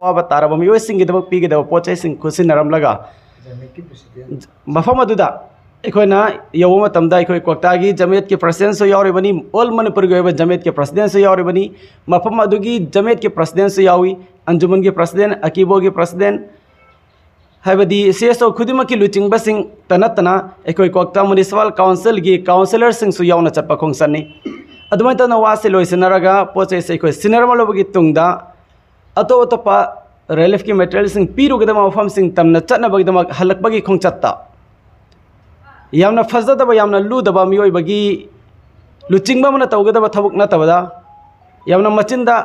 अवाब तारब मियोइसिंगीदमक पीगदब पोचैसिंग खुसिनरमलगा मफम अदुदा अखोना यौब मतमदा अखोय क्वाक्तागी जमेत के प्रेसिडेंट सो यावरिबनी ऑल मणिपुर के ओइबा जमेत के प्रेसिडेंट सो यावरिबनी मफम अदुगी जमेत के प्रेसिडेंट सो यावी अंजुमन के प्रेसिडेंट अकीबो के प्रेसिडेंट हाइबदी सीएसओ खुदिमकी लुचिंगबसिंग तनतना अखोय क्वाक्ता म्युनिसिपल काउंसिल की काउंसिलर सिंग सो यावना चटपा खोंगसनी अदुमै तना वासे लोइसनरगा पोचै से अखोय सिनरमलबगी तुंगदा अतो अतोपा रिलीफ की मटेरियल सिंग पीरुगदम मफम सिंग तमना चटनबगदम हलकबगी खोंगचत्ता यामना फजदब यामना लुदब मियोइबगी लुचिंगबा मन तौगदब थबुक नतबदा यामना मचिंदा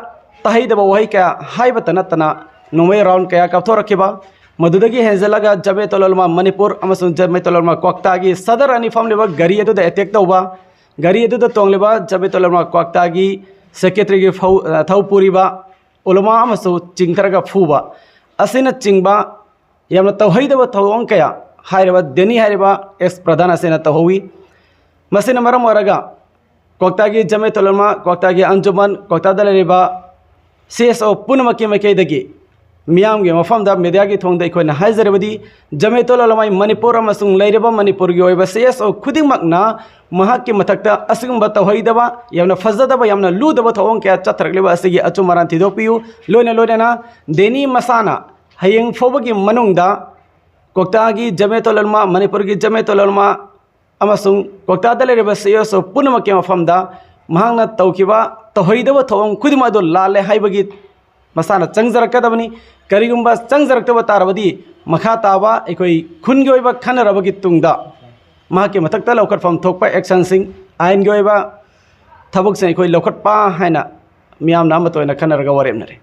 तहैदब वही क्या हाइबत नतना नोमे राउंड क्या कथोरखिबा मदुदगी हेंजलगा जमेतोलमा मणिपुर अमसुंग जमेतोलमा क्वाक्तागी सदर अनिफम लेबा गरी अदुदा अटैक तौबा गरी अदुदा तोंगलेबा जमेतोलमा क्वाक्तागी सेक्रेटरी की थौपुरीबा उलमा अमसु चिंगतरगा फूबा असिना चिंगबा यामना तौहैदब थौंग क्या हाइरबा देनी हाइरबा एक्स प्रधान असेना तौहवी मसिना मरम ओरगा क्वाक्तागी जमेतोलमा क्वाक्तागी अंजुमन क्वाक्तादा लेरिबा सीएसओ पुनमकी मकेदगी मियामगे मफमदा मीडिया की थोंगदा अखोयना हाइजरबदी जमेतोलमा मणिपुर अमसुंग लेरिबा मणिपुर की ओइबा सीएसओ खुदिमकना महाक के मथक्ता असिगुंबा तौहैदबा यामना फजदबा यामना लुदबा थौंग क्या चथरगलेबा असिगी अचुमरान थिदोपियु लोइना लोइना देनी मसाना हयेंग फोबगी मनुंगदा क्वाक्तागी जमेतोलमा मणिपुर की जमेतोलमा अमसुंग क्वाक्तादा लेरिबा सीएसओ पुनमके मफमदा महांगना तौखिबा तौहैदबा थौंग खुदिमदो लाले हाइबगी मसाना चंगजरकदबनी करिगुंबा चंगजरक्तबा तारबदी मखा ताबा अखोई खुनगी ओइबा खनरबगी तुंगदा महाके मथक्ता लौखटफम थोकपा एक्शन सिंग आइन गी ओइबा थबक से अखोई लौखटपा हाइना मियाम नाम तोइना खनरगा वरेमनरे